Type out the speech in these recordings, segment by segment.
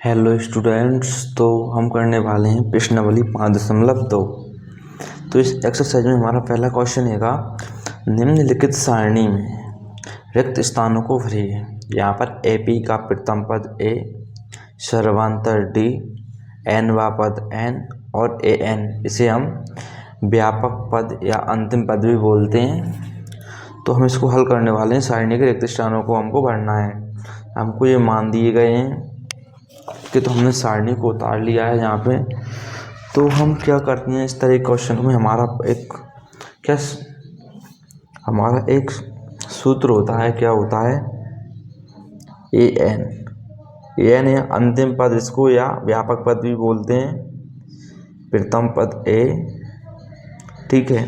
Hello students. तो हम करने वाले हैं प्रश्नावली 5.2। तो इस एक्सरसाइज में हमारा पहला क्वेश्चन हैगा, निम्नलिखित सारणी में रिक्त स्थानों को भरिए। यहाँ पर AP का प्रथम पद A, सर्वांतर D, Nवा पद N और AN, इसे हम व्यापक पद या अंतिम पद भी बोलते हैं। तो हम इसको हल करने वाले हैं। सारणी के रिक्त स्थानों को हमको भरना है। हमको ये मान दिए गए हैं कि तो हमने सारणी को उतार लिया है यहाँ पे। तो हम क्या करते हैं, इस तरह के क्वेश्चन में हमारा एक सूत्र होता है। क्या होता है? AN या अंतिम पद, इसको या व्यापक पद भी बोलते हैं। प्रथम पद A, ठीक है,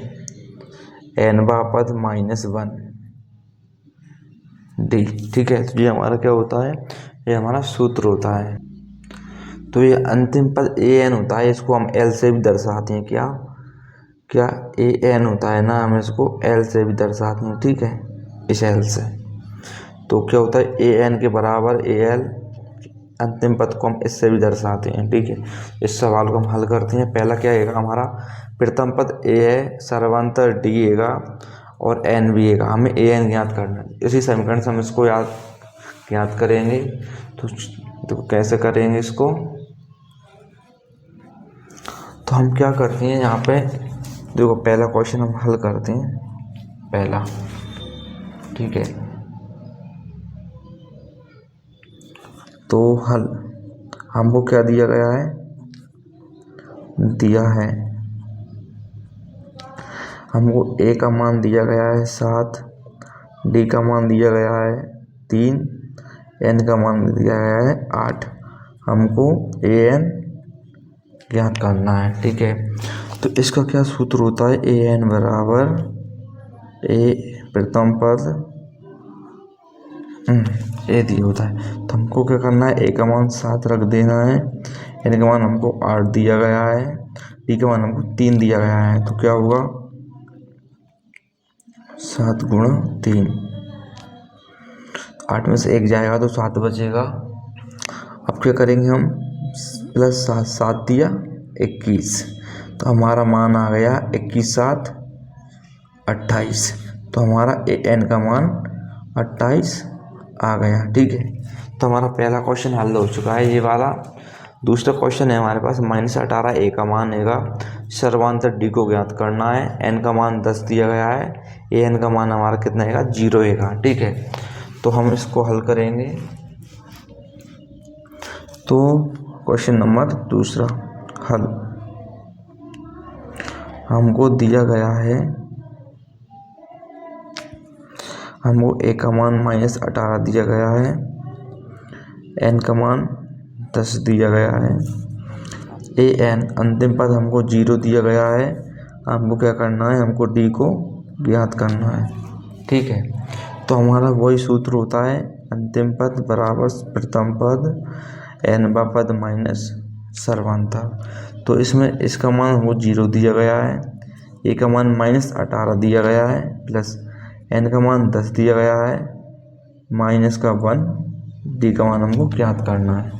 Nवा पद -1 D, ठीक है। तो ये हमारा क्या होता है? ये हमारा सूत्र होता है। तो ये अंतिम पद AN होता है, इसको हम L से भी दर्शाते हैं। क्या AN होता है ना, हम इसको L से भी दर्शाते हैं, ठीक है, इस L से। तो क्या होता है? AN के बराबर AL, अंतिम पद को हम इससे भी दर्शाते हैं, ठीक है। इस सवाल को हम हल करते हैं। पहला क्या है हमारा? प्रथम पद A है, सर्वांतर D है और N भी है। हमें AN ज्ञात करना है। इसी समीकरण से हम इसको ज्ञात करेंगे। तो कैसे करेंगे इसको? तो हम क्या करते हैं, यहाँ पे देखो, पहला क्वेश्चन हम हल करते हैं। पहला, ठीक है। तो हल हमको क्या दिया गया है? दिया है हमको A का मान दिया गया है 7, D का मान दिया गया है 3, N का मान दिया गया है 8। हमको AN ज्ञात करना है, ठीक है। तो इसका क्या सूत्र होता है? AN बराबर A प्रथम पद A दिया होता है। तो हमको क्या करना है? A का मान 7 रख देना है, N का मान हमको 8 दिया गया है, D का मान हमको 3 दिया गया है। तो क्या होगा? 7 गुणा 3, 8 में से 1 जाएगा तो 7 बचेगा। अब क्या करेंगे हम? प्लस 7 दिया 21, तो हमारा मान आ गया 21 7 28। तो हमारा AN का मान 28 आ गया, ठीक है। तो हमारा पहला क्वेश्चन हल हो चुका है, ये वाला। दूसरा क्वेश्चन है हमारे पास, -18 A का मान हैगा, सर्वांतर D को ज्ञात करना है। N का मान 10 दिया गया है, AN का मान हमारा कितना हैगा? 0 हैगा, ठीक है। तो हम इसको हल करेंगे। तो क्वेश्चन नंबर दूसरा हल, हमको दिया गया है, हमको A का मान -18 दिया गया है, N का मान 10 दिया गया है, AN अंतिम पद हमको 0 दिया गया है। हमको क्या करना है? हमको D को ज्ञात करना है, ठीक है। तो हमारा वही सूत्र होता है, अंतिम पद बराबर प्रथम पद Nवा पद माइनस सर्वांतर। तो इसमें इसका मान हमको 0 दिया गया है, A का मान -18 दिया गया है, प्लस N का मान 10 दिया गया है, माइनस का 1, D का मान हमको ज्ञात करना है।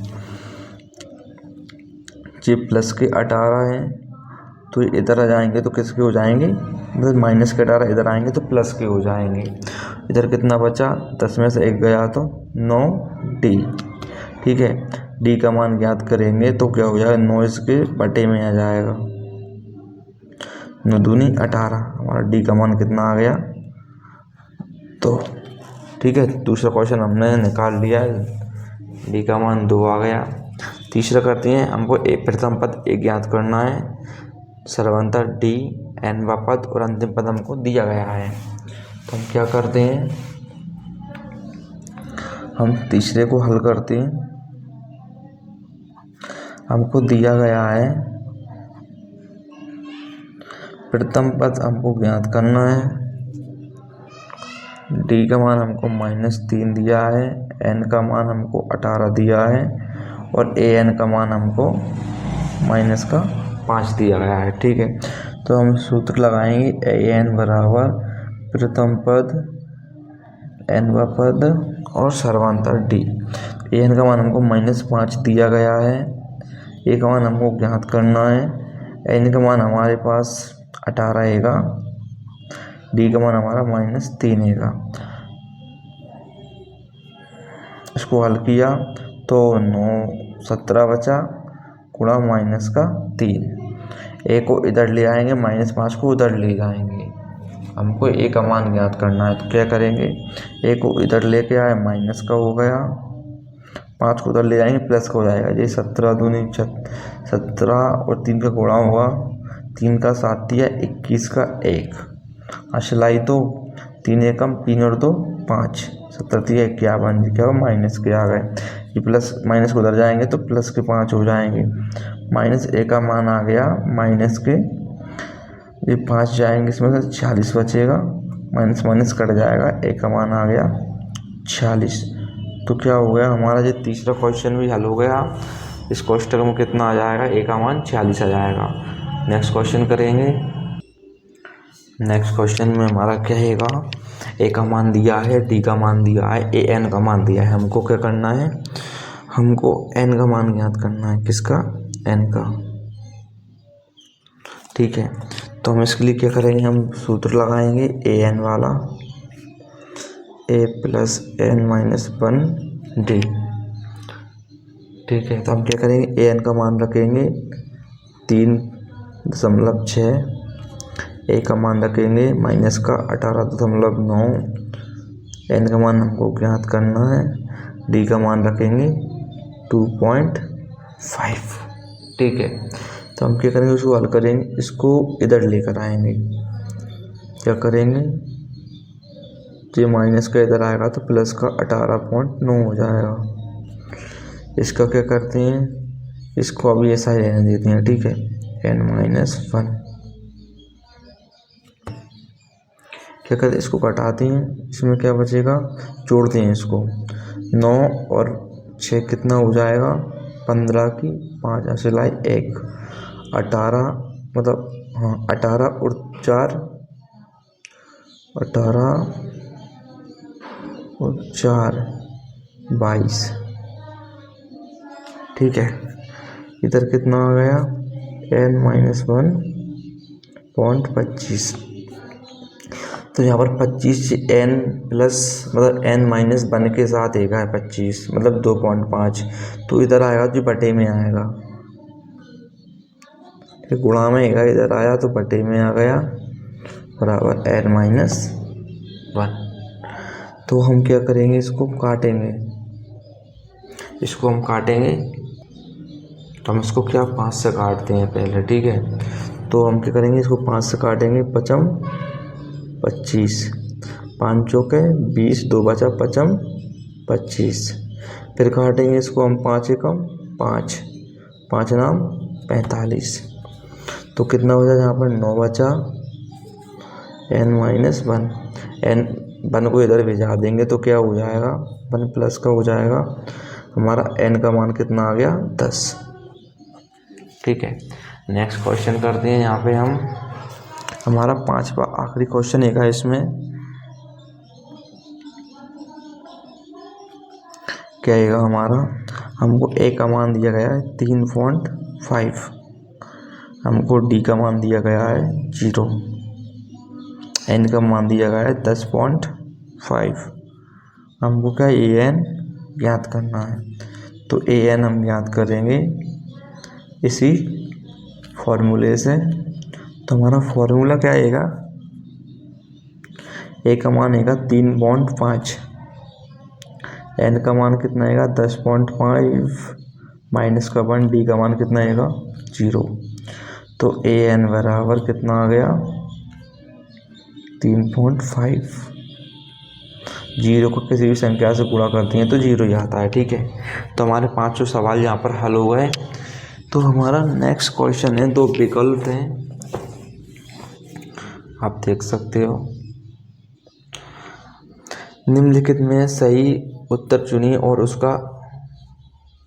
ये प्लस के 18 है, तो इधर आ जाएंगे तो किसके हो जाएंगे? मतलब माइनस के 18 इधर आएंगे तो प्लस के हो जाएंगे। इधर कितना बचा? 10 में से 1 गया तो 9D, ठीक है। D का मान ज्ञात करेंगे तो क्या हो जाएगा? 9 इसके बटे में आ जाएगा, 9 दूनी 18। हमारा D का मान कितना आ गया? तो ठीक है, दूसरा क्वेश्चन हमने निकाल लिया है, D का मान 2 आ गया। तीसरा करते हैं, हमको प्रथम पद A ज्ञात करना है, सर्वांतर D, Nवा पद और अंतिम पद हमको दिया गया है। तो हम क्या करते हैं? हम तीसरे को हल करते हैं। हमको दिया गया है, प्रथम पद हमको ज्ञात करना है, D का मान हमको -3 दिया है, N का मान हमको 18 दिया है और AN का मान हमको -5 दिया गया है, ठीक है। तो हम सूत्र लगाएंगे, AN बराबर प्रथम पद Nवा पद और सर्वांतर D। ए एन का मान हमको -5 दिया गया है, ए का मान हमको ज्ञात करना है, एन का मान हमारे पास 18 आएगा, डी का मान हमारा -3 आएगा। इसको हल किया तो 9 17 बचा, गुणा -3। ए को इधर ले आएंगे, -5 को उधर ले जाएंगे, हमको ए का मान ज्ञात करना है। तो क्या करेंगे, ए को इधर लेके आए, माइनस का हो गया, 5 को उधर ले जाएंगे, प्लस का हो जाएगा। ये 17 दूनी 17 और 3 का गुणा हुआ, 3 का 7 दिया, 21 का 1 अशलाई तो 3 एकम 3 और 2 5, 17 3 51, क्या हुआ माइनस के आ गए, ये प्लस माइनस को उधर जाएंगे तो प्लस के 5 हो जाएंगे, -1 का मान आ गया, माइनस के ये 5 जाएंगे, इसमें से 46 बचेगा, माइनस कट जाएगा, ए का मान आ गया 46। तो क्या हो गया हमारा ये तीसरा क्वेश्चन भी हल हो गया। इस क्वेश्चन में कितना आ जाएगा, ए का मान 46 आ जाएगा। नेक्स्ट क्वेश्चन करेंगे। नेक्स्ट क्वेश्चन में हमारा क्या रहेगा, ए का मान दिया है, डी का मान दिया है, ए एन का मान दिया है, हमको क्या करना है, हमको एन का मान ज्ञात करना है। किसका, एन का। ठीक है, तो हम इसके लिए क्या करेंगे, हम सूत्र लगाएंगे ए एन वाला, ए प्लस एन -1 डी। ठीक है, तो हम क्या करेंगे, ए एन का मान रखेंगे 3.6, ए का मान रखेंगे माइनस का 18.9, एन का मान हमको ज्ञात करना है, डी का मान रखेंगे 2.5। ठीक है, तो हम क्या करेंगे, उसको हल करेंगे, इसको इधर लेकर आएंगे, क्या करेंगे, ये माइनस का इधर आएगा तो प्लस का 18.9 हो जाएगा। इसका क्या करते हैं, इसको अभी ऐसा ही रहने देते हैं। ठीक है, n-1 क्या करते हैं, इसको घटाते हैं, इसमें क्या बचेगा, जोड़ते हैं इसको, 9 और 6 कितना हो जाएगा, 15 की 5 असिलाई 1, 18 मतलब हाँ 18 और 4 22। ठीक है, इधर कितना आ गया, n-1.25। तो यहाँ पर 25 n प्लस मतलब n-1 के साथ एक है 25 मतलब 2.5, तो इधर आएगा जो बटे में आएगा, गुणा में आएगा, इधर आया तो बटे में आ गया, बराबर n-1। तो हम क्या करेंगे, इसको काटेंगे, इसको हम काटेंगे, तो हम इसको क्या 5 से काटते हैं पहले। ठीक है, तो हम क्या करेंगे, इसको 5 से काटेंगे, 5 25, 5 चौके 20, 2 बचा 5 25, फिर काटेंगे इसको हम 5 एकम 5, 5 नाम 45, तो कितना हो जाए, यहाँ पर 9 बचा, n-1, n-1 को इधर भिजा देंगे तो क्या हो जाएगा, 1 प्लस का हो जाएगा, हमारा n का मान कितना आ गया, 10। ठीक है, नेक्स्ट क्वेश्चन करते हैं। यहाँ पे हम हमारा 5वां आखिरी क्वेश्चन एक है, इसमें क्या आएगा हमारा, हमको ए का मान दिया गया है 3.5, हमको डी का मान दिया गया है 0, एन का मान दिया गया है 10.5, हमको क्या ए एन ज्ञात करना है। तो ए एन हम ज्ञात करेंगे इसी फॉर्मूले से। तो हमारा फॉर्मूला क्या आएगा, ए का मान आएगा 3.5, एन का मान कितना आएगा 10.5 माइनस का 1, डी का मान कितना आएगा 0। तो ए एन बराबर कितना आ गया 3.5। 0 को किसी भी संख्या से गुणा करती हैं तो 0 ही आता है। ठीक है, तो हमारे 5 सवाल यहाँ पर हल हो गए। तो हमारा नेक्स्ट क्वेश्चन है, 2 विकल्प हैं, आप देख सकते हो। निम्नलिखित में सही उत्तर चुनिए और उसका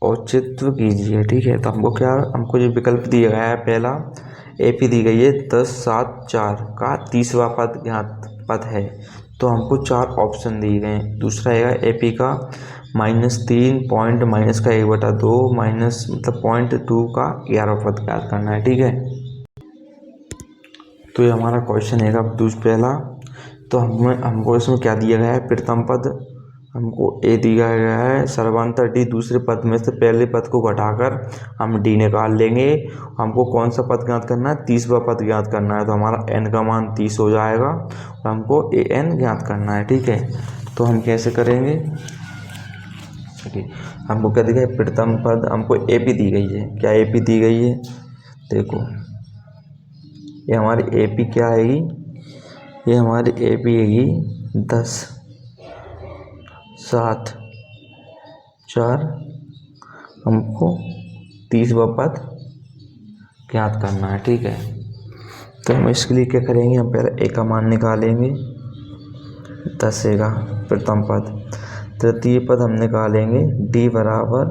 औचित्य कीजिए। ठीक है, तो हमको जो विकल्प दिया गया है, पहला एपी दी गई है 10 7 4 का 30वां पद ज्ञात पद है, तो हमको 4 ऑप्शन दिए गए हैं। दूसरा है एपी का -3 पॉइंट माइनस का 1/2 माइनस मतलब 0.2 का 11वां पद ज्ञात करना है। ठीक है, तो ये हमारा क्वेश्चन है अब पहला। तो हमको इसमें क्या दिया गया है, प्रथम पद हमको ए दिया गया है, सर्वांतर डी, दूसरे पद में से पहले पद को घटाकर हम डी निकाल लेंगे। हमको कौन सा पद ज्ञात करना है, 30वां पद ज्ञात करना है। तो हमारा एन का मान 30 हो जाएगा और हमको ए एन ज्ञात करना है। ठीक है, तो हम कैसे करेंगे, हमको क्या दिया है, प्रथम पद हमको ए पी दी गई है। क्या ए पी दी गई है, देखो ये हमारी ए पी क्या आएगी, ये हमारी ए पी आएगी 10, 7, 4, हमको 30वां पद ज्ञात करना है। ठीक है, तो हम इसके लिए क्या करेंगे, हम पहले ए का मान निकालेंगे, 10 का प्रथम पद। तृतीय पद हम निकालेंगे, डी बराबर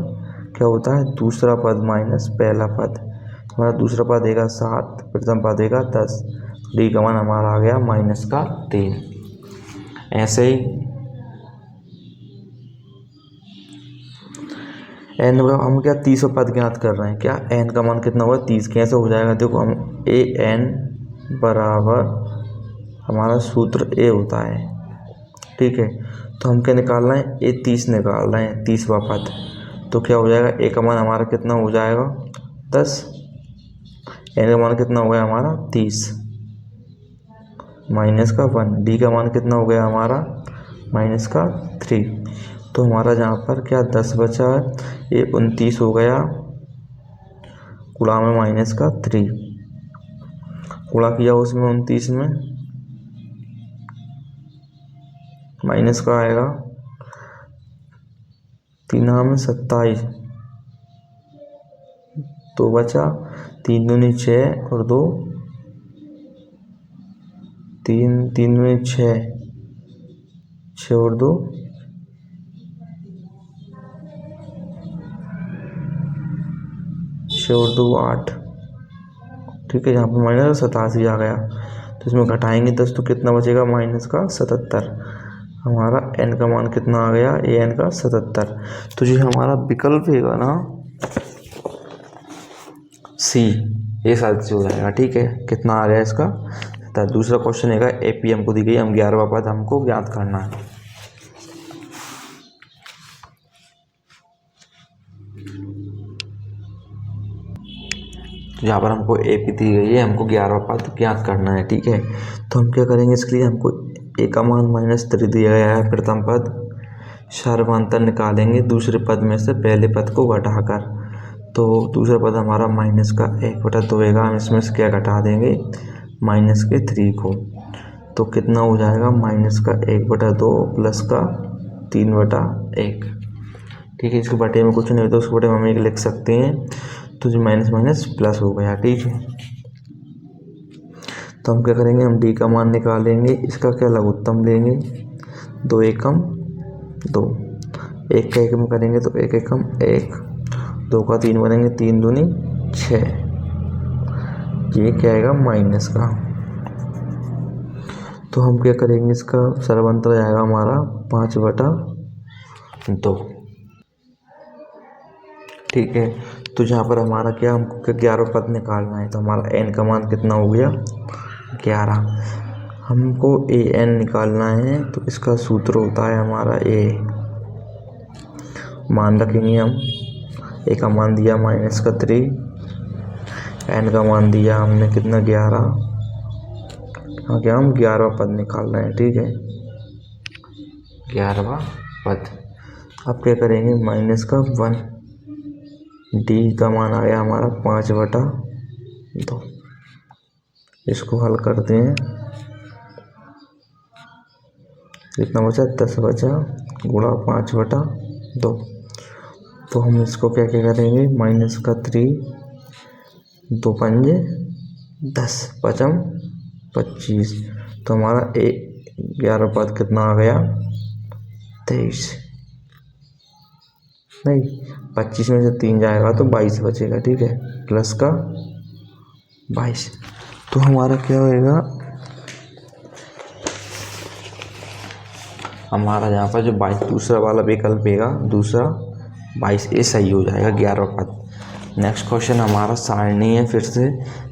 क्या होता है, दूसरा पद माइनस पहला पद। हमारा दूसरा पद देगा 7, प्रथम पद देगा 10, डी का मान हमारा आ गया -3। ऐसे ही एन का हम क्या 30वां पद ज्ञात कर रहे हैं, क्या एन का मान कितना हुआ, 30। कैसे हो जाएगा, देखो हम ए एन बराबर हमारा सूत्र ए होता है। ठीक है, तो हम क्या निकाल रहे हैं, ए 30 निकाल रहे हैं, 30वां पद। तो क्या हो जाएगा, ए का मान हमारा कितना हो जाएगा 10, एन का मान कितना हो गया हमारा 30 माइनस का 1, डी का मान कितना हो गया हमारा -3। तो हमारा जहाँ पर क्या 10 बचा है, ये 29 हो गया, गुणा में -3, गुणा किया उसमें 29 में माइनस का आएगा, 3 में 27, 2 बचा, 3 दूनी 6 और 2 3, 3 में 6, 6 और 2 6 और 2 8। ठीक है, यहाँ पर -87 आ गया, तो इसमें घटाएंगे 10 तो कितना बचेगा, -77। हमारा एन का मान कितना आ गया, ए एन का 77। तो जो हमारा विकल्प है ना सी, ये साथ से हो जाएगा। ठीक है, कितना आ गया इसका, तो दूसरा क्वेश्चन है ए पी हमको दी गई, हम 11वां पद हमको ज्ञात करना है। यहाँ पर हमको ए पी दी गई है, हमको 11वां पद ज्ञात करना है। ठीक है, तो हम क्या करेंगे, इसके लिए हमको ए का मान -3 दिया गया है, प्रथम पद सर्वांतर निकालेंगे दूसरे पद में से पहले पद को घटाकर। तो दूसरा पद हमारा -1/2 होगा, हम इसमें से क्या घटा देंगे, -3 को। तो कितना हो जाएगा, -1/2 प्लस का 3/1। ठीक है, इसके बटे में कुछ नहीं होता, उसके बटे में हम 1 लिख सकते हैं, तो जो माइनस माइनस प्लस हो गया। ठीक है, तो हम क्या करेंगे, हम डी का मान निकालेंगे, इसका क्या लघुत्तम लेंगे, 2 एकम 2, 1 का एकम करेंगे तो 1 एकम 1, 2 का 3 बनेंगे, 3 दूनी 6, ये क्या आएगा माइनस का। तो हम क्या करेंगे, इसका सर्वांतर आएगा हमारा 5/2। ठीक है, तो जहाँ पर हमारा क्या, हमको 11वां पद निकालना है, तो हमारा एन का मान कितना हो गया 11। हमको ए एन निकालना है, तो इसका सूत्र होता है हमारा ए, मान रखेंगे हम, ए का मान दिया -3, एन का मान दिया हमने कितना 11, हाँ क्या हम 11वां पद निकाल रहे हैं। ठीक है, 11वां पद। अब क्या करेंगे, -1, डी का मान आया हमारा 5/2, इसको हल करते हैं, कितना बचा 10 बचा, गुणा 5/2। तो हम इसको क्या क्या करेंगे, -3, 2 पंजे 10, 5 25। तो हमारा 11वां पद कितना आ गया 23, नहीं 25 में से 3 जाएगा तो 22 बचेगा। ठीक है, प्लस का 22। तो हमारा क्या होएगा, हमारा यहाँ पर जो 22 दूसरा वाला विकल्प रहेगा, दूसरा 22A सही हो जाएगा, 11वां पद। नेक्स्ट क्वेश्चन हमारा सारणी है, फिर से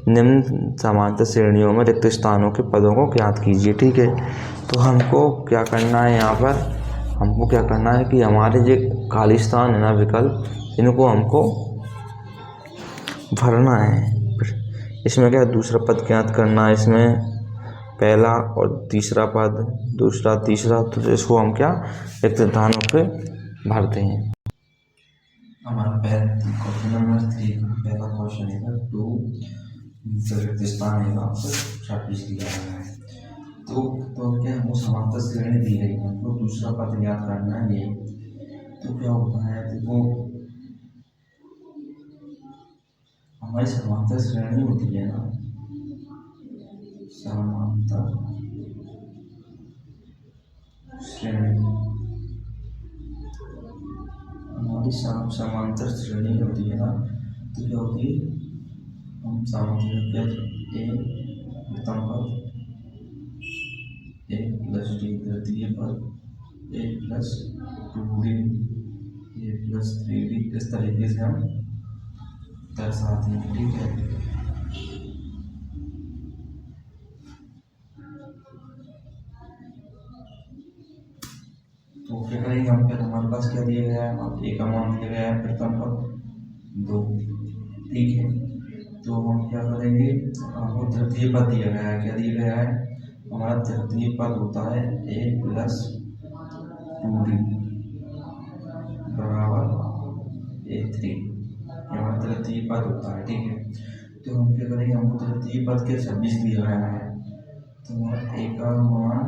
निम्न समांतर श्रेणियों में रिक्त स्थानों के पदों को ज्ञात कीजिए। ठीक है, तो हमको क्या करना है, यहाँ पर हमको क्या करना है कि हमारे जो खाली स्थान है ना विकल्प, इनको हमको भरना है। इसमें क्या दूसरा पद ज्ञात करना है, इसमें पहला और तीसरा पद, दूसरा तीसरा, तो इसको हम क्या रिक्त स्थानों पे भरते हैं। हमारा पहला क्वेश्चन नंबर 3 पहला क्वेश्चन है 2 रिक्त स्थान है, 26 दिया गया है। तो क्या हमको समांतर श्रेणी दी गई है, हमको दूसरा पद ज्ञात करना है ये। तो क्या होता है, देखो हमारी समांतर श्रेणी होती है ना, समांतर श्रेणी, हमारी समांतर श्रेणी होती है ना, तो क्या होती है, हम समांतर ए प्रथम पद, ए प्लस डी द्वितीय पद, ए प्लस 2d, ए प्लस 3d, इस तरीके से हम दर्शाते हैं। ठीक है, तो क्या करेंगे हम, फिर हमारे पास क्या दिया गया है, ए का मान दिया गया है प्रथम पद 2। ठीक है, तो हम क्या करेंगे, हमको तृतीय पद दिया गया है, क्या दिया गया है, हमारा तृतीय पद होता है ए प्लस 2d बराबर A3, हमारा तृतीय पद होता है। ठीक है, तो हम क्या करेंगे, हमको तृतीय पद के 26 दिया गया है, तो हमारा ए का मान,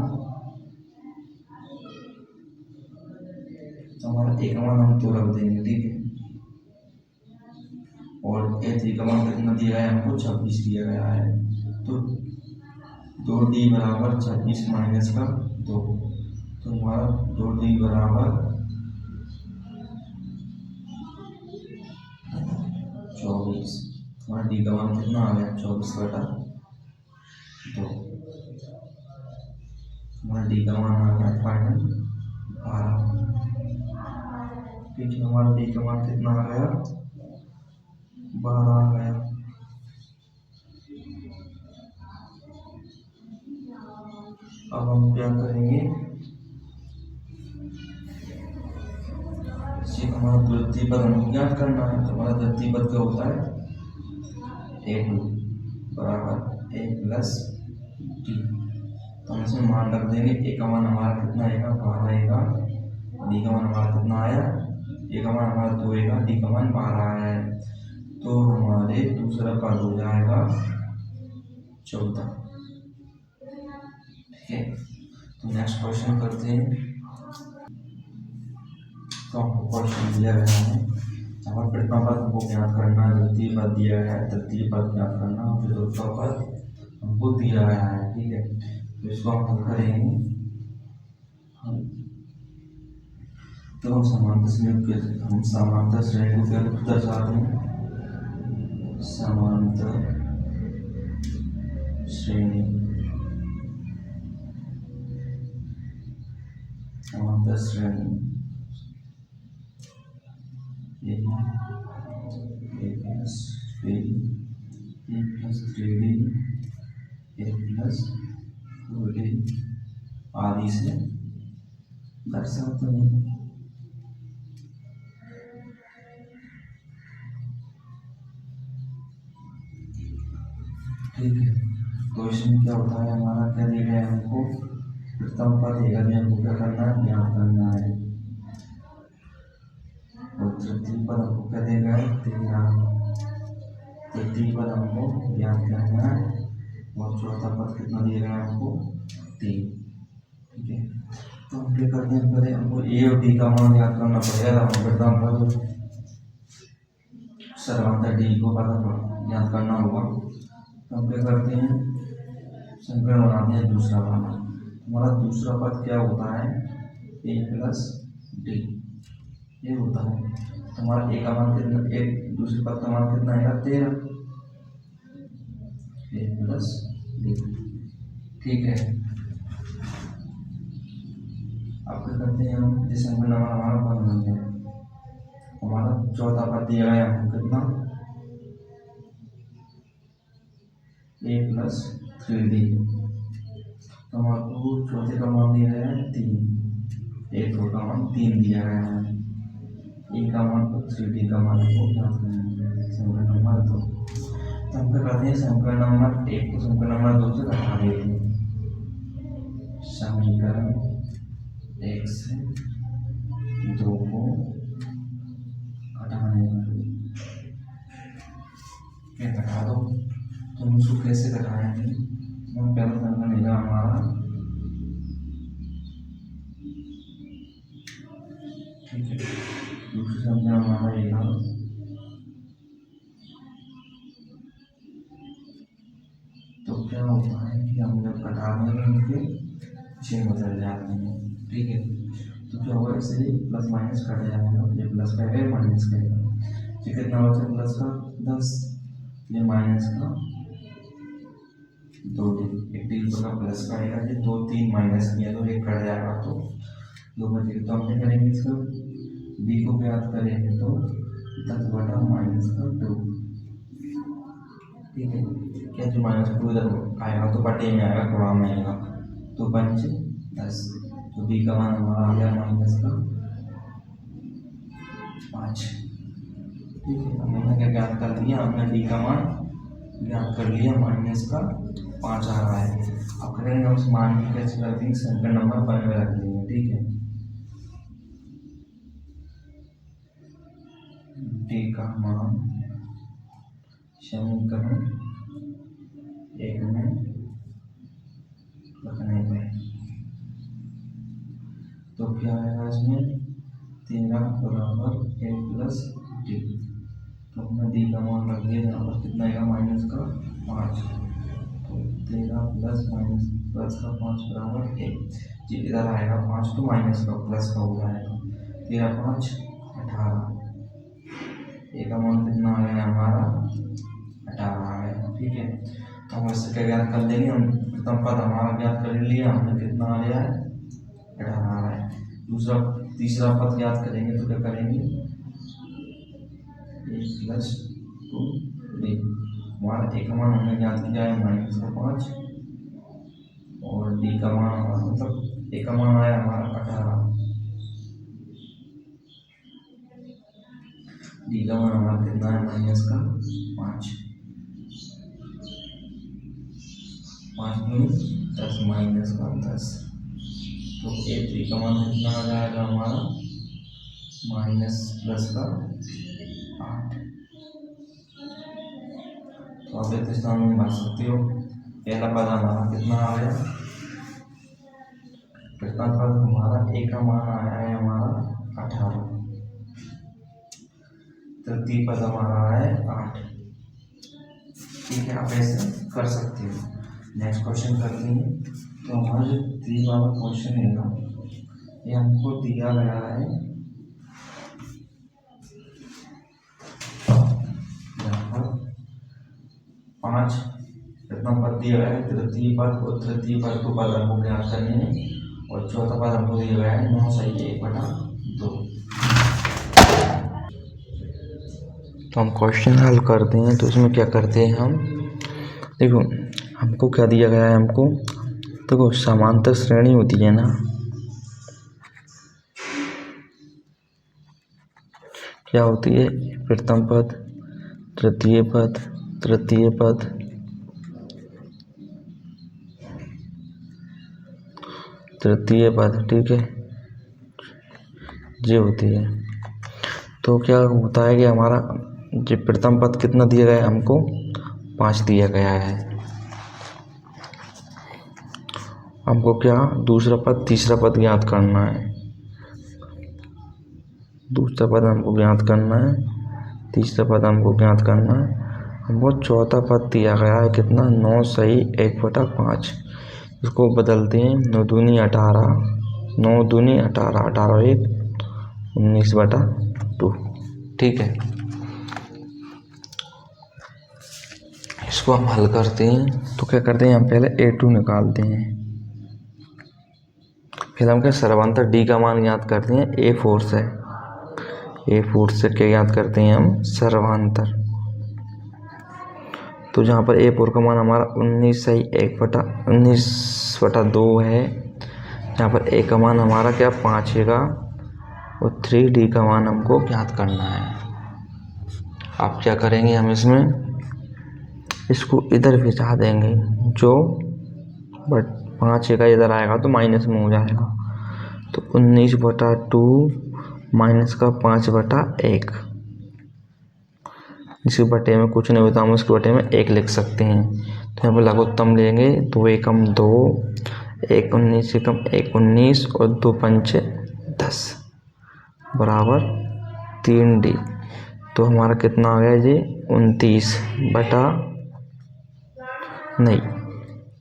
तो हमारा ए का मान हम 2 रख देंगे। ठीक है, और A3 का मान कितना दिया है, हमको 26 दिया गया है, तो 2d बराबर 26 माइनस का 2, तो हमारा 2d बराबर 24, हमारा डी का मान कितना आ गया, 24/2, हमारा डी का मान आ गया फाइनल 12। ठीक है, हमारा डी का मान कितना आ गया, 12 आ गया। अब हम क्या करेंगे, हमारा द्वितीय पद हमको ज्ञात करना है, तो हमारा द्वितीय पद क्या होता है, A2 बराबर A प्लस डी, तो हम इसमें मान रख देंगे। ए का मान हमारा कितना आएगा, 12 आएगा, डी का मान हमारा कितना आया, ए का मान हमारा 2 आएगा, डी का मान 12 आया है, तो हमारे दूसरा पद हो जाएगा 14। ठीक है, तो नेक्स्ट क्वेश्चन करते हैं। तो हमको क्वेश्चन दिया गया है, हमारे प्रथम पद हमको ज्ञात करना है, द्वितीय पद दिया गया है, तृतीय पद ज्ञात करना है, और चतुर्थ पद हमको दिया गया है। ठीक है, तो इसको हम करेंगे, तो हम समांतर श्रेणी को क्या दर्शाते हैं, समांतर श्रेणी, समांतर श्रेणी ए प्लस 3d, ए प्लस 4d आदि से दर्शाते हैं। ठीक है, तो इसमें क्या होता है, हमारा क्या दिया गया है, हमको प्रथम पद देगा, हमको क्या करना है, ज्ञात करना है, और तृतीय पद हमको क्या देगा है, 13, तृतीय पद हमको ज्ञात करना है, और चौथा पद कितना दिया गया है, हमको 3। ठीक है, तो हम क्या करते हैं, पहले हमको ए और डी का मान ज्ञात करना पड़ेगा, हम प्रथम पद सर्वांतर डी को पता ज्ञात करना होगा। तो हम क्या करते हैं, समीकरण बनाते हैं दूसरा वाला, हमारा दूसरा पद क्या होता है, ए प्लस डी, ये होता है, तो हमारा ए का मान कितना, एक दूसरे पद का मान कितना आएगा, 13, ए प्लस डी। ठीक है, अब करते हैं हम, जिस समीकरण नंबर हमारा बन गया है, हमारा चौथा पद दिया गया है हमको कितना, a+3d। तो हमारे चौथे का मान दिया गया है 3, एक का मान 3 दिया गया है, ए का मान को 3d का मान को ज्ञात करना है समीकरण नंबर 2। तो हम क्या करते हैं, समीकरण नंबर 1 को समीकरण नंबर 2 से घटा देते हैं, समीकरण 1 से 2 को घटाने पर क्या घटा दो। तो हम उसको कैसे घटाएंगे, हम पहला समीकरण लेगा हमारा, ठीक है, दूसरा समीकरण हमारा लेगा, तो क्या होता है कि हम जब घटा देंगे उनके चिन्ह बदल जाते हैं, ठीक है। तो क्या होगा, इससे प्लस माइनस कट जाएगा, ये प्लस का है माइनस का है, तो कितना बचा प्लस का 10, ये माइनस का 2, एक 3 का प्लस का आएगा, ये 2 3 माइनस किया तो एक कट जाएगा, तो 2 बचे। तो हम क्या करेंगे, इसका b को ज्ञात करेंगे तो 10/-2, ठीक है। क्या जो -2 इधर आएगा तो बटे में आएगा, गुणा में आएगा, तो 5 10, तो b का मान हमारा आ गया -5, ठीक है। हमने क्या ज्ञात कर लिया, हमने b का मान ज्ञात कर लिया, -5 आ रहा है। अब करेंगे हम उस मान की कैसे कर देंगे, समीकरण नंबर 1 में रख देंगे, ठीक है। b का मान समीकरण 1 में रखने पे तो क्या आएगा, इसमें 13 बराबर a+d। तो हमने d का मान रख दिया, यहाँ पर कितना आएगा, -5, तो 13 प्लस का 5 बराबर 1, जी इधर आएगा 5 तो माइनस का प्लस का हो जाएगा, 13 5 18, ए का मान कितना आ गया हमारा 18 आ गया, ठीक है। तो हम इससे क्या ज्ञात कर लेंगे, हम प्रथम पद हमारा ज्ञात कर लिया हमने, कितना आ गया है 18 आ रहा है। तीसरा पद ज्ञात करेंगे तो क्या करेंगे, a+2d, हमारा ए का मान हमने ज्ञात किया है -5, और डी का मान हमारा मतलब ए का मान आया हमारा 18, डी का मान हमारा कितना है -5, 5 में 10 -10, तो a3 का मान कितना आ जाएगा हमारा -+8। तो आप इस स्थान में भर सकते हो, पहला पद हमारा कितना आ गया, प्रथम पद हमारा ए का मान आया है हमारा 18, तृतीय पद हमारा है 8, ठीक है। आप ऐसे कर सकते हो। नेक्स्ट क्वेश्चन करते हैं। तो हमारा जो 3 वाला क्वेश्चन है ना, ये हमको दिया गया है, यहाँ पर 5 प्रथम पद दिया गया है, तृतीय पद और तृतीय पद को पद हमको ज्ञात करने हैं, और चौथा पद हमको दिया गया है 9 सही 1/2। तो हम क्वेश्चन हल करते हैं, तो इसमें क्या करते हैं हम, देखो हमको क्या दिया गया है, हमको देखो समांतर श्रेणी होती है ना, क्या होती है, प्रथम पद तृतीय पद तृतीय पद तृतीय पद, ठीक है, ये होती है। तो क्या होता है कि हमारा जो प्रथम पद कितना दिया गया है, हमको 5 दिया गया है, हमको क्या दूसरा पद तीसरा पद ज्ञात करना है, दूसरा पद हमको ज्ञात करना है, तीसरा पद हमको ज्ञात करना है। हमको चौथा पद दिया गया है कितना, 9 सही 1/5, इसको बदलते हैं, 9 दूनी 18, 9 दूनी 18, 18 1 19/2, ठीक है। इसको हम हल करते हैं, तो क्या करते हैं, हम पहले a2 निकालते हैं, फिर हम क्या सर्वांतर डी का मान ज्ञात करते हैं ए फोर्स है, ए फोर्स से क्या ज्ञात करते हैं हम सर्वांतर। तो जहाँ पर ए फोर का मान हमारा 19/2 है, यहाँ पर ए का मान हमारा क्या 5 है और 3D का मान हमको ज्ञात करना है। आप क्या करेंगे, हम इसको इधर भिजा देंगे, जो बट 5 का इधर आएगा तो माइनस में हो जाएगा, तो 19/2 माइनस का 5/1। इसके बटे में कुछ नहीं होता, हम उसके बटे में 1 लिख सकते हैं। तो यहाँ पर लघुत्तम लेंगे, 2 एकम 2, 1 19 एकम 1 19 और 2 पंचे 10 बराबर 3D। तो हमारा कितना आ गया जी 29 बटा, नहीं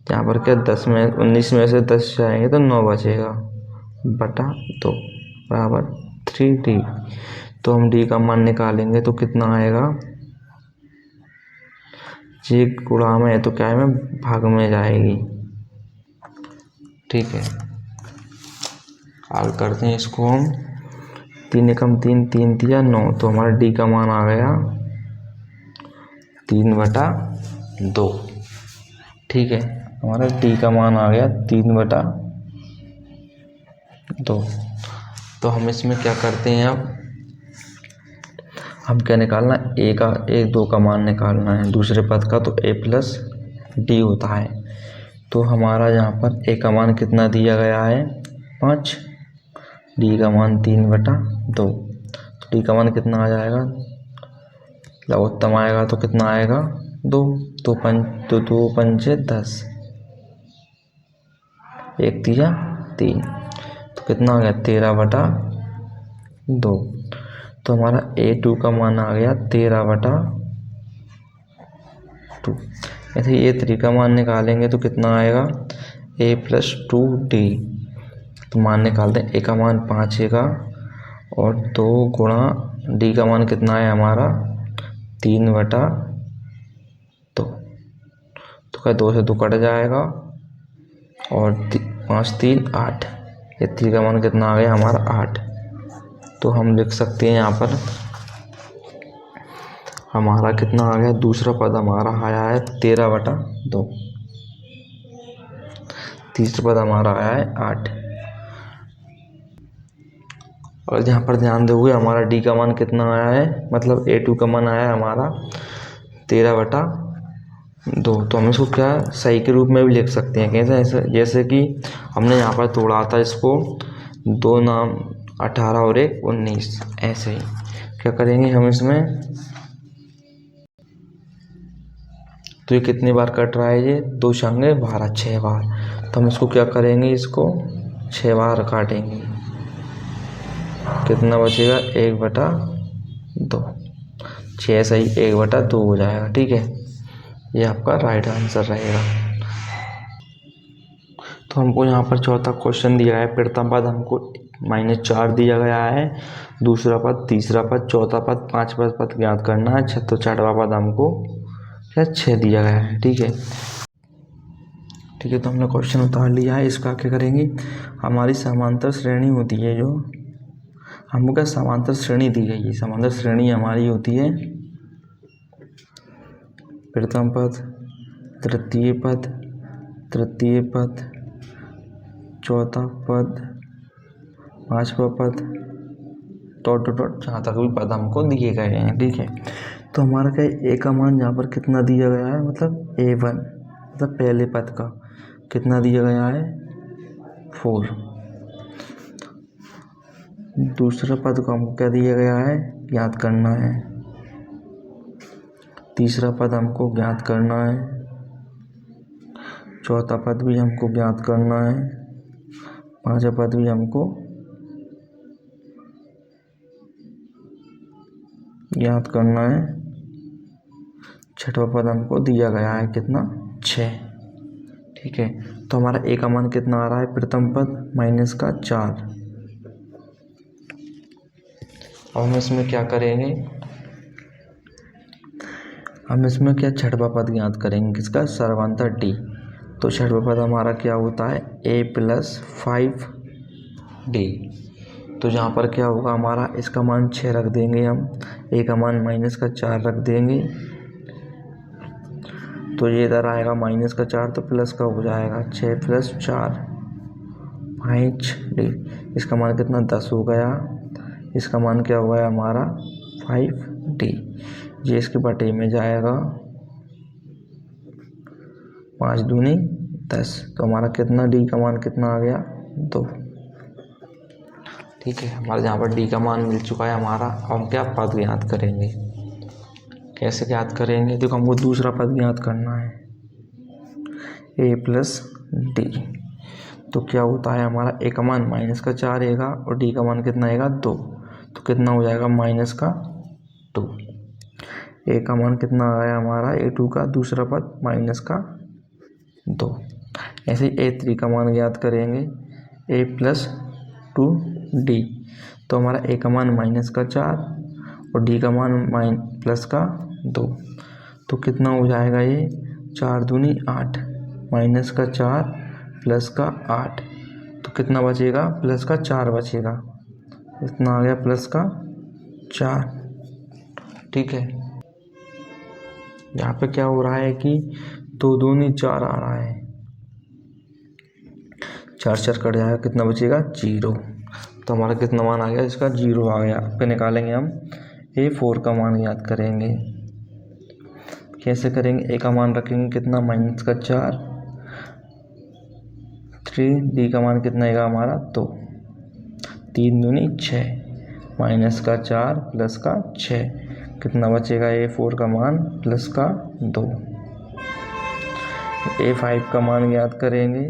यहाँ पर क्या 10 में 19 में से 10 जाएंगे तो 9 बचेगा बटा 2 बराबर 3D। तो हम D का मान निकालेंगे तो कितना आएगा, जी गुणा में है तो क्या है भाग में जाएगी, ठीक है। हल करते हैं इसको हम, 3 एकम 3 3 दिया 9, तो हमारा D का मान आ गया 3/2, ठीक है। हमारा D का मान आ गया 3/2। तो हम इसमें क्या करते हैं, अब हम क्या निकालना, ए 2 का मान निकालना है दूसरे पद का, तो A+D होता है। तो हमारा यहाँ पर ए का मान कितना दिया गया है 5, D का मान 3/2। D का मान कितना आ जाएगा, लघुत्तम आएगा तो कितना आएगा 2, तो 2 पंचे 10, 1 3 3, तो कितना आ गया 13/2। तो हमारा A2 का मान आ गया 13/2। ऐसे ही A3 का मान निकालेंगे तो कितना आएगा A+2D। तो मान निकालते हैं, A का मान 5 है और 2 गुणा D का मान कितना है हमारा 3/2। तो क्या 2 से 2 कट जाएगा और 5 3 8, A3 का मान कितना आ गया हमारा 8। तो हम लिख सकते हैं यहाँ पर हमारा कितना आ गया, दूसरा पद हमारा आया है 13/2, तीसरा पद हमारा आया है 8। और यहाँ पर ध्यान दोगे हमारा D का मान कितना आया है, मतलब A2 का मान आया है हमारा 13/2। तो हम इसको क्या सही के रूप में भी लिख सकते हैं, कैसे, जैसे कि हमने यहाँ पर तोड़ा था इसको 2 नाम 18 और 1 19, ऐसे ही क्या करेंगे हम इसमें, तो ये कितनी बार कट रहा है, ये 2 छंगे 12 6 बार। तो हम इसको क्या करेंगे, इसको 6 बार काटेंगे, कितना बचेगा 1/2, 6 सही 1/2 हो जाएगा, ठीक है। ये आपका राइट आंसर रहेगा। तो हमको यहाँ पर चौथा क्वेश्चन दिया है, प्रथम पद हमको -4 दिया गया है, दूसरा पद, तीसरा पद, चौथा पद, पांचवा पद ज्ञात करना है, तो छठवां पद हमको 6 दिया गया है, ठीक है। तो हमने क्वेश्चन उतार लिया है। इसका क्या करेंगे, हमारी समांतर श्रेणी होती है, जो हमको क्या समांतर श्रेणी दी गई है, समांतर श्रेणी हमारी होती है प्रथम पद, तृतीय पद, तृतीय पद, चौथा पद, पांचवा पद, डॉट जहाँ तक भी पद हमको दिए गए हैं, ठीक है। तो हमारा क्या ए का मान यहाँ पर कितना दिया गया है, मतलब A1, मतलब पहले पद का कितना दिया गया है 4। दूसरा पद को हमको क्या दिया गया है, ज्ञात करना है। तीसरा पद हमको ज्ञात करना है, चौथा पद भी हमको ज्ञात करना है, पांचवा पद भी हमको ज्ञात करना है, छठवां पद हमको दिया गया है कितना 6, ठीक है। तो हमारा ए का मान कितना आ रहा है, प्रथम पद -4। अब हम इसमें क्या करेंगे, हम इसमें क्या छठवां पद ज्ञात करेंगे, किसका, सर्वांतर D। तो छठवां पद हमारा क्या होता है A+5 डी। तो यहाँ पर क्या होगा हमारा, इसका मान 6 रख देंगे हम, ए का मान -4 रख देंगे, तो ये इधर आएगा -4 तो प्लस का हो जाएगा 6 + 4 5 डी। इसका मान कितना 10 हो गया, इसका मान क्या हो गया हमारा 5 डी। ये इसके बटे में जाएगा, 5 दूनी 10, तो हमारा कितना डी का मान कितना आ गया 2। ठीक है, हमारे यहाँ पर डी का मान मिल चुका है हमारा। अब हम क्या पद ज्ञात करेंगे, कैसे ज्ञात करेंगे, देखो हमको दूसरा पद ज्ञात करना है ए प्लस डी। तो क्या होता है हमारा, ए का मान -4 आएगा और डी का मान कितना आएगा 2, तो कितना हो जाएगा -2। ए का मान कितना आया हमारा A2 का दूसरा पद -2। ऐसे ही A3 का मान ज्ञात करेंगे A + 2D। तो हमारा ए का मान -4 और डी का मान +2, तो कितना हो जाएगा ये 4 दूनी 8, -4 +8, तो कितना बचेगा +4 बचेगा, इतना आ गया +4। ठीक है, यहाँ पे क्या हो रहा है कि 2 दूनी 4 आ रहा है, 4 4 कट जाएगा, कितना बचेगा 0। तो हमारा कितना मान आ गया, इसका 0 आ गया। फिर निकालेंगे हम A4 का मान याद करेंगे, कैसे करेंगे, ए का मान रखेंगे कितना -4, 3D का मान कितना आएगा हमारा 2, 3 दूनी 6, -4 +6, कितना बचेगा A4 का मान +2। A5 का मान याद करेंगे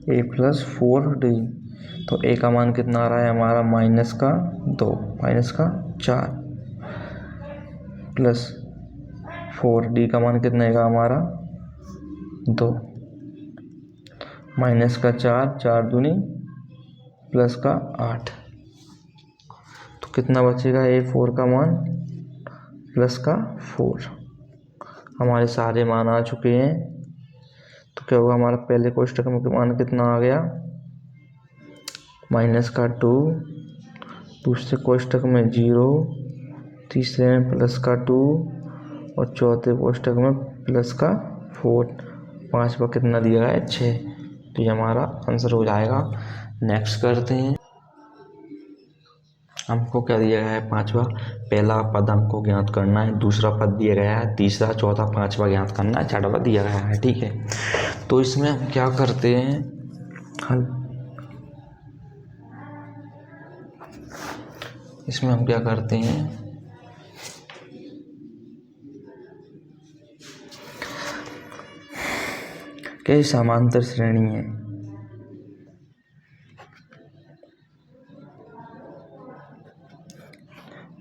A + 4D। तो ए का मान कितना आ रहा है हमारा -2, -4 +4D का मान कितना आएगा हमारा 2, -4, 4 दूनी +8, तो कितना बचेगा A4 का मान +4। हमारे सारे मान आ चुके हैं। तो क्या होगा हमारा पहले कोष्टक में मान कितना आ गया -2, दूसरे कोष्टक में 0, तीसरे में +2 और चौथे कोष्टक में +4, पांचवा कितना दिया है 6। तो ये हमारा आंसर हो जाएगा। नेक्स्ट करते हैं, हमको क्या दिया गया है पांचवा, पहला पद हमको ज्ञात करना है, दूसरा पद दिया गया है, तीसरा चौथा पांचवा ज्ञात करना है, छठवा दिया गया है। ठीक है, तो इसमें हम क्या करते हैं, हल इसमें हम क्या करते हैं, कई समांतर श्रेणी है,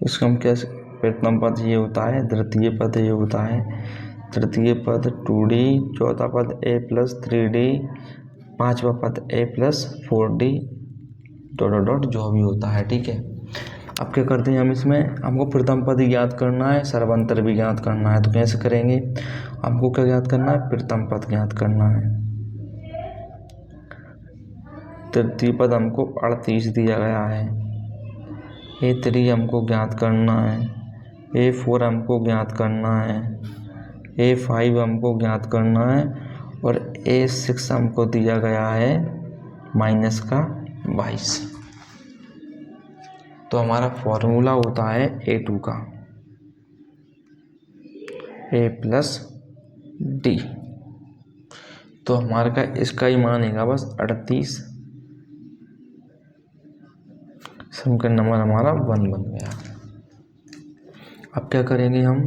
इसको हम कैसे, प्रथम पद ये होता है, द्वितीय पद ये होता है, तृतीय पद 2D, चौथा पद A + 3D, पांचवा पद A + 4D ... जो भी होता है। ठीक है, अब क्या करते हैं हम, इसमें हमको प्रथम पद ज्ञात करना है, सर्वांतर भी ज्ञात करना है। तो कैसे करेंगे, हमको क्या ज्ञात करना है, प्रथम पद ज्ञात करना है। तृतीय पद हमको 38 दिया गया है, A3 हमको ज्ञात करना है, A4 हमको ज्ञात करना है, A5 हमको ज्ञात करना है और A6 हमको दिया गया है -22। तो हमारा फॉर्मूला होता है A2 का, A + D। तो हमारे का इसका ही मानेगा बस 38, समीकरण नंबर हमारा 1 बन गया। अब क्या करेंगे हम,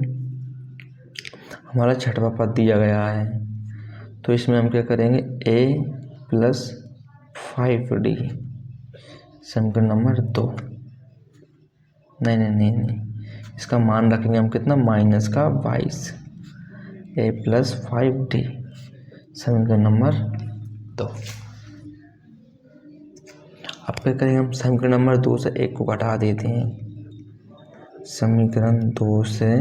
हमारा छठवां पद दिया गया है, तो इसमें हम क्या करेंगे, A + 5D, समीकरण नंबर 2, नहीं, इसका मान रखेंगे हम कितना -22, A + 5D, समीकरण नंबर 2। अब क्या करेंगे हम, समीकरण नंबर 2 से 1 को घटा देते हैं, समीकरण 2 से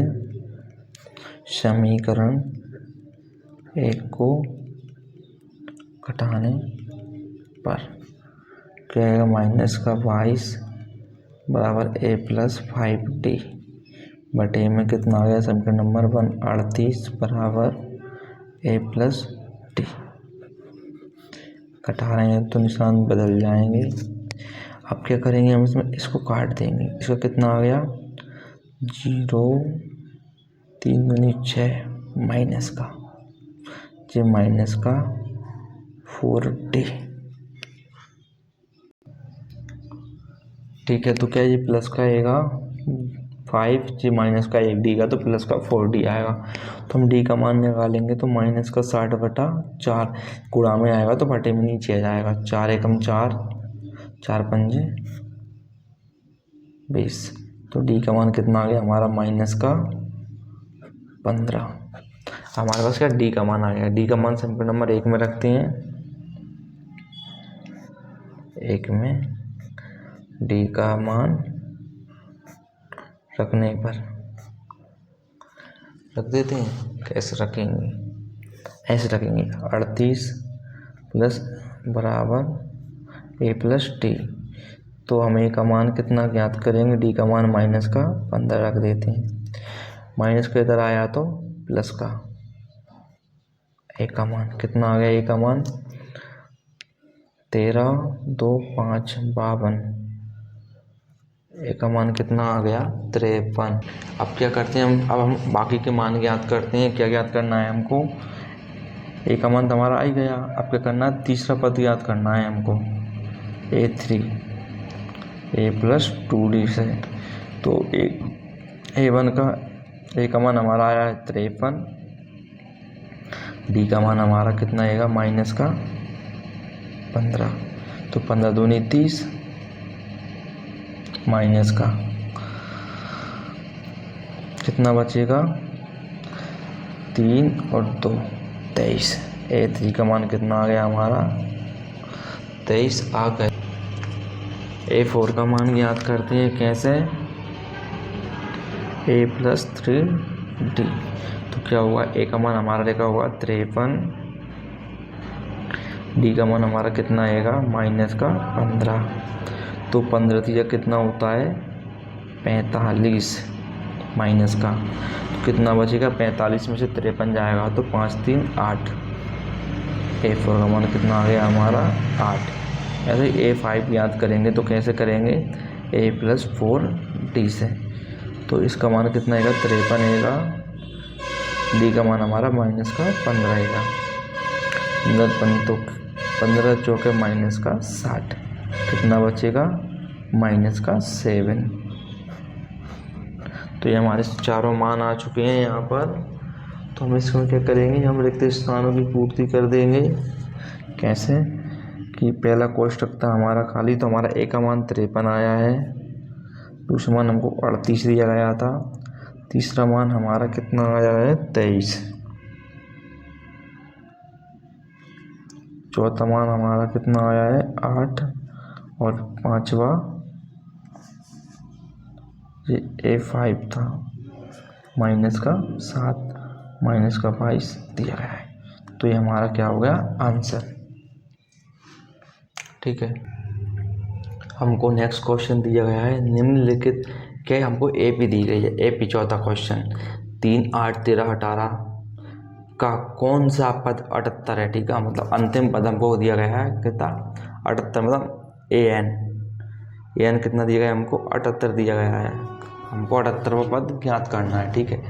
समीकरण 1 को घटाने पर क्या आएगा माइनस का 22 बराबर ए प्लस 5d बटे में कितना आ गया समीकरण नंबर 1 38 बराबर ए प्लस डी। घटा रहे हैं तो निशान बदल जाएंगे। अब क्या करेंगे हम इसमें इसको काट देंगे। इसका कितना आ गया 0 3 दूनी 6 माइनस का जी माइनस का 4d। ठीक है, तो क्या ये प्लस का आएगा 5 जी माइनस का 1d का तो प्लस का 4d आएगा। तो हम d का मान निकालेंगे तो माइनस का 60 बटा 4 गुणा में आएगा तो बटे में नीचे आ जाएगा। 4 एकम 4 4 पंजे 20। तो d का मान कितना आ गया हमारा माइनस का 15। हमारे पास क्या d का मान आ गया। d का मान समीकरण नंबर 1 में रखते हैं। 1 में d का मान रखने पर रख देते हैं। कैसे रखेंगे, ऐसे रखेंगे 38 प्लस बराबर ए प्लस डी। तो हम ए का मान कितना ज्ञात करेंगे, डी का मान माइनस का 15 रख देते हैं। माइनस के इधर आया तो प्लस का ए का मान कितना आ गया, ए का मान 13 2 5 52। ए का मान कितना आ गया 53। अब क्या करते हैं हम, अब हम बाकी के मान ज्ञात करते हैं। क्या ज्ञात करना है हमको, ए का मान तो हमारा आ ही गया। अब क्या करना है, तीसरा पद ज्ञात करना है हमको A3 ए प्लस 2d से। तो A1 का ए का मान हमारा आया है 53। डी का मान हमारा कितना आएगा माइनस का 15। तो 15 दूनी 30 माइनस का कितना बचेगा 3 और 2 23। A3 का मान कितना आ गया हमारा 23 आ गए। A4 का मान ज्ञात करते हैं कैसे, a प्लस 3d। तो क्या हुआ, ए का मान हमारा लिखा हुआ 53, डी का मान हमारा कितना आएगा माइनस का 15। तो 15 तीजा कितना होता है 45 माइनस का। तो कितना बचेगा 45 में से 53 जाएगा तो 5 3 8। A4 का मान कितना आ गया हमारा 8। ऐसे A5 याद करेंगे तो कैसे करेंगे, a प्लस 4d से। तो इसका मान कितना आएगा 53 आएगा, डी का मान हमारा माइनस का 15 आएगा। 15 चौके माइनस का 60। कितना बचेगा माइनस का 7। तो ये हमारे चारों मान आ चुके हैं यहाँ पर। तो हम इसमें क्या करेंगे, हम रिक्त स्थानों की पूर्ति कर देंगे। कैसे कि पहला कोष्टक था हमारा खाली, तो हमारा ए का मान 53 आया है। दूसरा मान हमको 38 दिया गया था। तीसरा मान हमारा कितना आया है 23। चौथा मान हमारा कितना आया है 8। और पांचवा ये A5 था माइनस का 7 माइनस का 22 दिया गया है। तो ये हमारा क्या हो गया आंसर। ठीक है, हमको नेक्स्ट क्वेश्चन दिया गया है निम्नलिखित के, हमको AP दी गई है। AP चौथा क्वेश्चन 3 8 13 18 का कौन सा पद 78 है। ठीक है, मतलब अंतिम पद हमको दिया गया है कितना 78, मतलब AN कितना दिया गया है हमको 78 दिया गया है। हमको 78वां पद ज्ञात करना है। ठीक है,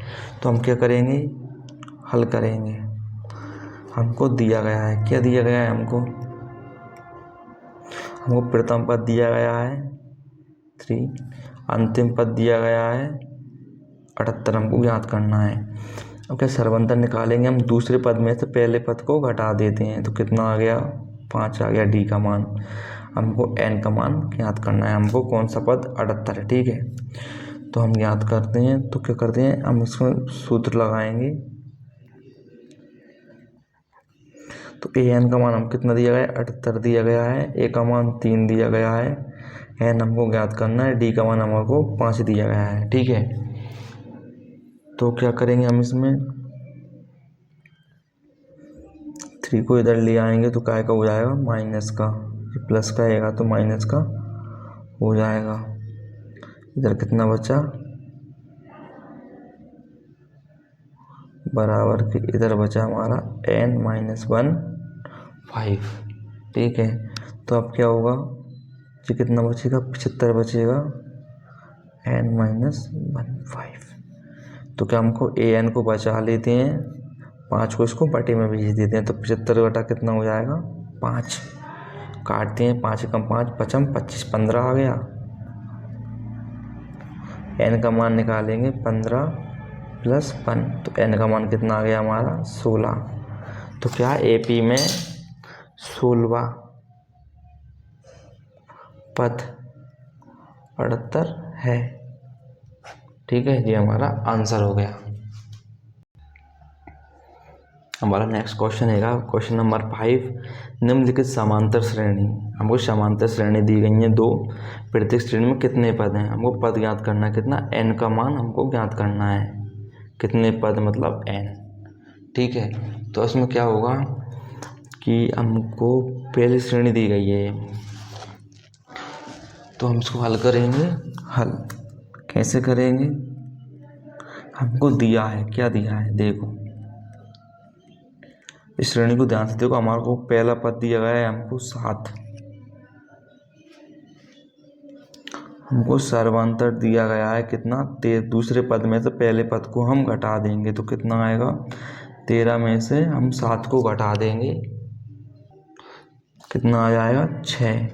तो हम क्या करेंगे, हल करेंगे। हमको दिया गया है, क्या दिया गया है हमको प्रथम पद दिया गया है 3, अंतिम पद दिया गया है 78, हमको ज्ञात करना है। अब क्या सरबंतर निकालेंगे हम, दूसरे पद में से पहले पद को घटा देते हैं। तो कितना आ गया 5 आ गया डी का मान। हमको एन का मान ज्ञात करना है, हमको कौन सा पद 78 है। ठीक है, तो हम ज्ञात करते हैं। तो क्या करते हैं हम, इसमें सूत्र लगाएंगे। तो ए एन का मान हम कितना दिया गया है 78 दिया गया है। ए का मान 3 दिया गया है। एन हमको ज्ञात करना है। डी का मान हमको 5 दिया गया है। ठीक है, तो क्या करेंगे हम, इसमें 3 को इधर ले आएंगे तो काय का हो जाएगा माइनस का प्लस का आएगा तो माइनस का हो जाएगा। इधर कितना बचा, बराबर के इधर बचा हमारा n-1 5। ठीक है, तो अब क्या होगा, ये कितना बचेगा, 75 बचेगा, n-1 5। तो क्या हमको an को बचा लेते हैं, 5 को इसको बटे में भेज देते हैं, तो 75 बटा कितना हो जाएगा 5। काटते हैं, 5 कम 5 पचम 25, 15 आ गया। n का मान निकालेंगे 15 प्लस 1, तो n का मान कितना आ गया हमारा 16। तो क्या AP में 16वां पद 78 है। ठीक है, ये हमारा आंसर हो गया। हमारा नेक्स्ट क्वेश्चन है क्वेश्चन नंबर 5। निम्नलिखित समांतर श्रेणी, हमको समांतर श्रेणी दी गई है 2, प्रत्येक श्रेणी में कितने पद हैं, हमको पद ज्ञात करना है, कितना n का मान हमको ज्ञात करना है, कितने पद मतलब n। ठीक है, तो इसमें क्या होगा कि हमको पहली श्रेणी दी गई है, तो हम इसको हल करेंगे। हल कैसे करेंगे, हमको दिया है, क्या दिया है देखो, इस श्रेणी को ध्यान से देखो, हमारे को पहला पद दिया गया है हमको 7, हमको सर्वांतर दिया गया है कितना 13। दूसरे पद में से पहले पद को हम घटा देंगे तो कितना आएगा, 13 में से हम 7 को घटा देंगे, कितना आ जाएगा 6।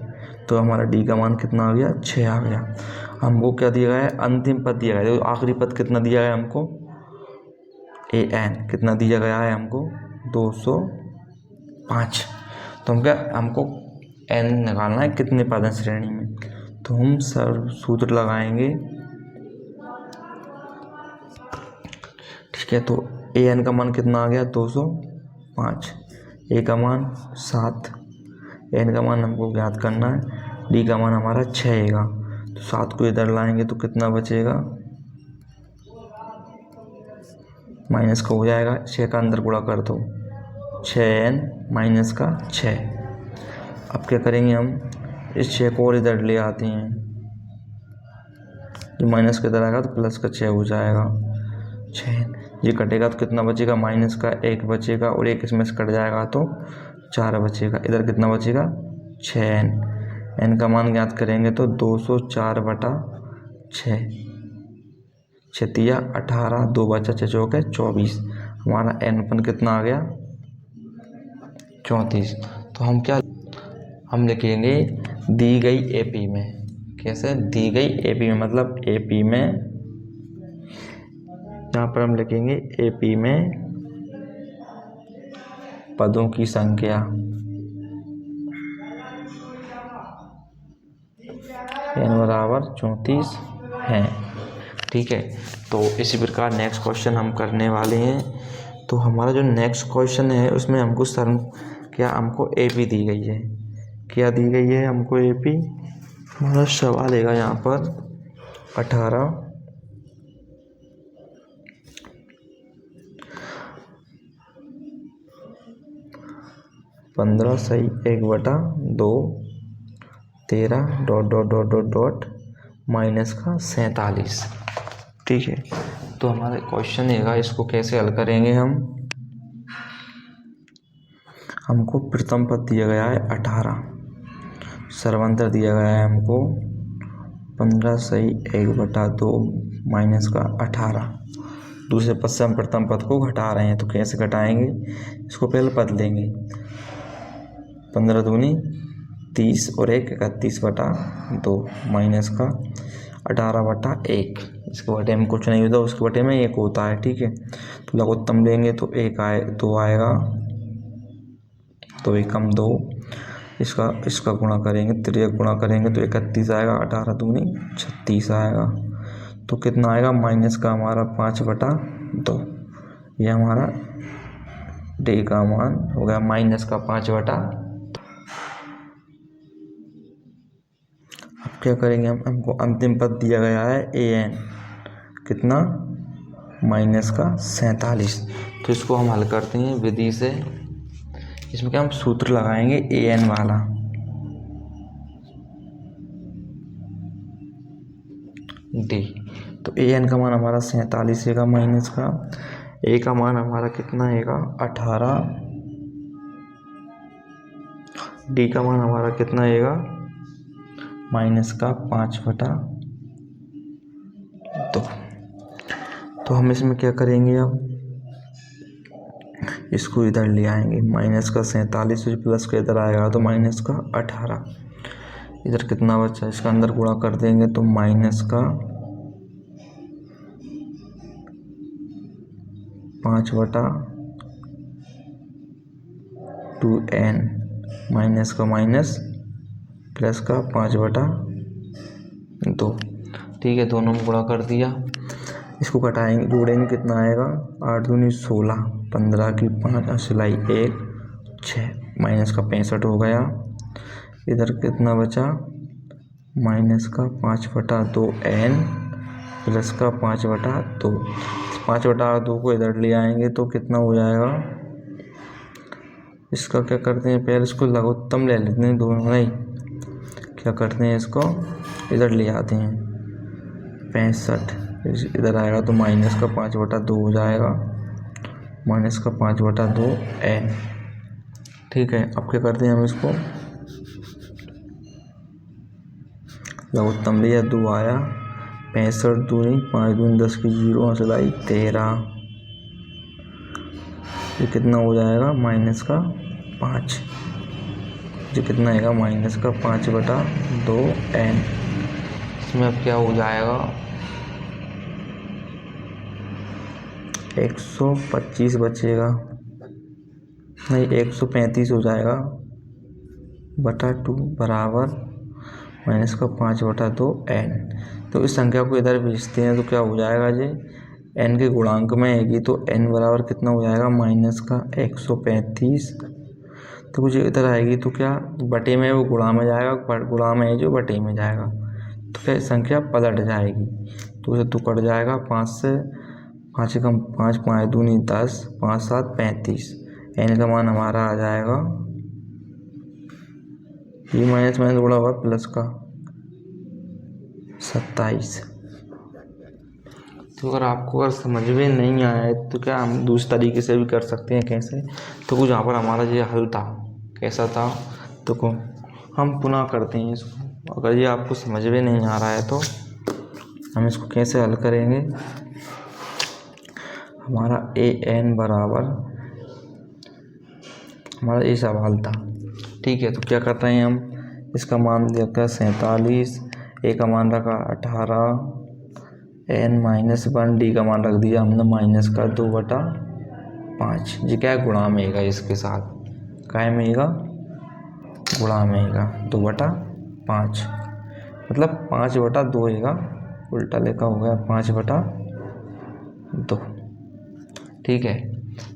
तो हमारा डी का मान कितना आ गया 6 आ गया। हमको क्या दिया गया है, अंतिम पद दिया गया है, तो आखिरी पद कितना दिया गया है हमको, an कितना दिया गया है हमको 205। तो हम क्या, हमको n निकालना है कितने पद हैं श्रेणी में, तो हम सूत्र लगाएंगे। ठीक है, तो an का मान कितना आ गया 205, a का मान 7, n का मान हमको ज्ञात करना है, d का मान हमारा 6 आएगा। तो 7 को इधर लाएंगे तो कितना बचेगा, माइनस का हो जाएगा, 6 का अंदर गुणा कर दो, 6n माइनस का 6। अब क्या करेंगे, हम इस 6 को और इधर ले आते हैं, जो माइनस के इधर आएगा तो प्लस का 6 हो जाएगा, 6n। ये कटेगा तो कितना बचेगा, माइनस का 1 बचेगा, और 1 इसमें से कट जाएगा तो 4 बचेगा। इधर कितना बचेगा 6n, n का मान ज्ञात करेंगे तो 204 बटा 6, 6 18, 2 बचा 6 चौके 24, हमारा n कितना आ गया 34। तो हम क्या, हम लिखेंगे दी गई AP में, कैसे दी गई AP में, मतलब AP में, यहाँ पर हम लिखेंगे AP में पदों की संख्या, n बराबर 34 है। ठीक है, तो इसी प्रकार नेक्स्ट क्वेश्चन हम करने वाले हैं। तो हमारा जो नेक्स्ट क्वेश्चन है उसमें हमको क्या हमको AP दी गई है, क्या दी गई है हमको AP, हमारा सवाल है यहाँ पर 18, 15 सही 1/2, 13 dot dot dot dot dot minus का 47। ठीक है, तो हमारा क्वेश्चन है, इसको कैसे हल करेंगे हमको प्रथम पद दिया गया है 18, सर्वांतर दिया गया है हमको 15 सही 1/2 माइनस का 18। दूसरे पद से हम प्रथम पद को घटा रहे हैं, तो कैसे घटाएंगे, इसको पहले पद लेंगे, 15 दूनी 30 और 1 31/2 माइनस का 18/1। इसके बटे में कुछ नहीं होता, उसके बटे में 1 होता है। ठीक है, तो लघुत्तम लेंगे तो 2 आएगा, तो 1 कम 2, इसका गुणा करेंगे, 3 गुणा करेंगे तो 31 आएगा, 18 दूनी 36 आएगा। तो कितना आएगा, माइनस का हमारा 5/2। ये हमारा डी का मान हो गया माइनस का 5/2। अब क्या करेंगे, हमको अंतिम पद दिया गया है an, कितना माइनस का 47। तो इसको हम हल करते हैं विधि से, इसमें क्या हम सूत्र लगाएंगे an वाला, डी। तो ए एन का मान हमारा 47 है माइनस का, ए का मान हमारा कितना है 18, डी का मान हमारा कितना है माइनस का 5/2। तो हम इसमें क्या करेंगे, अब इसको इधर ले आएंगे, माइनस का 47 प्लस का इधर आएगा तो माइनस का 18, इधर कितना बचा इसका अंदर गुणा कर देंगे तो माइनस का 5/2n, माइनस का माइनस प्लस का 5/2। ठीक है, दोनों में गुणा कर दिया। इसको घटाएंगे, जोड़ेंगे, कितना आएगा 8 दूनी 16, 15 की 5 सिलाई 1 6, माइनस का 65 हो गया। इधर कितना बचा माइनस का 5/2n प्लस का 5/2। 5/2 को इधर ले आएंगे तो कितना हो जाएगा, इसका क्या करते हैं पहले इसको लघुत्तम ले लेते हैं, दोनों नहीं क्या करते हैं इसको इधर ले आते हैं 65, इधर आएगा तो माइनस का 5/2 हो जाएगा, माइनस का 5/2n। ठीक है, अब क्या करते हैं हम इसको लघुत्तम लिया, 2 आया, 65 दूनी 5 दूनी 10 की 0 सिलाई 13, ये कितना हो जाएगा माइनस का 5, जो कितना आएगा माइनस का 5/2n। इसमें अब क्या हो जाएगा 125 बचेगा, नहीं 135 हो जाएगा बटा 2 बराबर माइनस का 5/2n। तो इस संख्या को इधर भेजते हैं तो क्या हो जाएगा जी, n के गुणांक में आएगी तो n बराबर कितना हो जाएगा माइनस का 135। तो कुछ इधर आएगी तो क्या बटे में वो गुणा में जाएगा, गुणा में है जो बटे में जाएगा, तो क्या संख्या पलट जाएगी। तो उसे 2 कट जाएगा, 5 से 5 कम 5, 5 दूनी 10, 5 7 35, n का मान हमारा आ जाएगा, ये माइनस माइनस गुणा हुआ प्लस का 27। तो अगर समझ में नहीं आया है तो क्या हम दूसरे तरीके से भी कर सकते हैं, कैसे, तो कुछ यहाँ पर हमारा ये हल था, कैसा था, तो हम पुनः करते हैं इसको। अगर ये आपको समझ में नहीं आ रहा है तो हम इसको कैसे हल करेंगे। हमारा an बराबर, हमारा ये सवाल था, ठीक है। तो क्या कर रहे हैं हम, इसका मान दिया 47, ए का मान रखा 18, n-1, डी का मान रख दिया हमने माइनस का 2/5, जी क्या गुणा में आएगा इसके साथ, काय में आएगा गुणा में आएगा 2/5, मतलब 5/2 आएगा, उल्टा लिखा हो गया 5/2। ठीक है,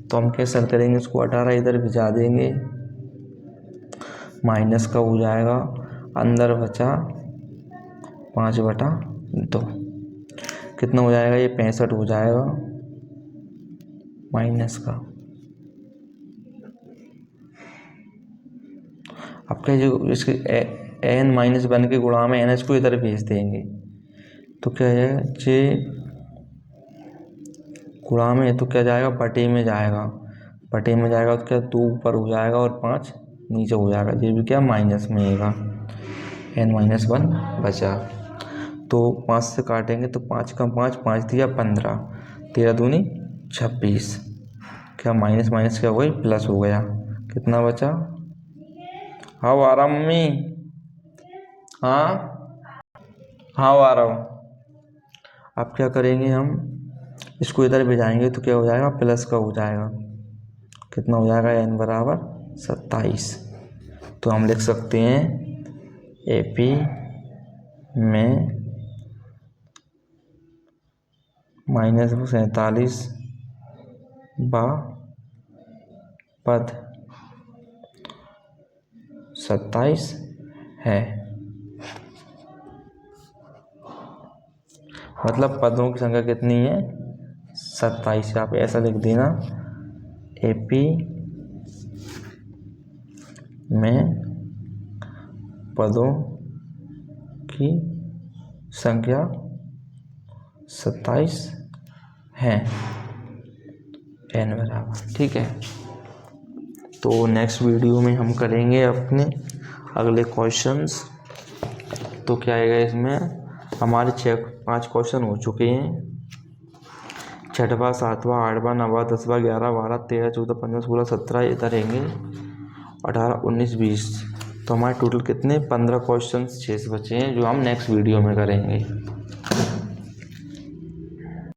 तो हम कैसे करेंगे इसको, 18 इधर भिजा देंगे, माइनस का हो जाएगा, अंदर बचा 5/2, कितना हो जाएगा ये 65 हो जाएगा माइनस का। अब क्या जो इसके n-1 के गुणा में ns को इधर भेज देंगे तो क्या है जे गुणा में, तो क्या जाएगा बटे में जाएगा, बटे में जाएगा तो क्या 2 ऊपर हो जाएगा और 5 नीचे हो जाएगा, ये भी क्या माइनस में आएगा, n-1 बचा। तो 5 से काटेंगे तो 5 का 5, 5 दिया 15, 13 दूनी 26, क्या माइनस माइनस क्या हो गई प्लस हो गया, कितना बचा, हाँ आ रहा मम्मी, हाँ आ रहा हूँ। अब क्या करेंगे हम इसको इधर भेजाएंगे तो क्या हो जाएगा प्लस का हो जाएगा, कितना हो जाएगा n बराबर 27। तो हम लिख सकते हैं AP में -47 बा पद 27 है, मतलब पदों की संख्या कितनी है 27। आप ऐसा लिख देना AP में पदों की संख्या 27 हैं n बराबर। ठीक है, तो नेक्स्ट वीडियो में हम करेंगे अपने अगले क्वेश्चंस। तो क्या आएगा इसमें, हमारे 5 क्वेश्चन हो चुके हैं। 6वां 7वां 8वां 9वां 10वां 11 12 13 14 15 16 17 इधर रहेंगे, 18 19 20। तो हमारे टोटल कितने 15 क्वेश्चन शेष बचे हैं जो हम नेक्स्ट वीडियो में करेंगे।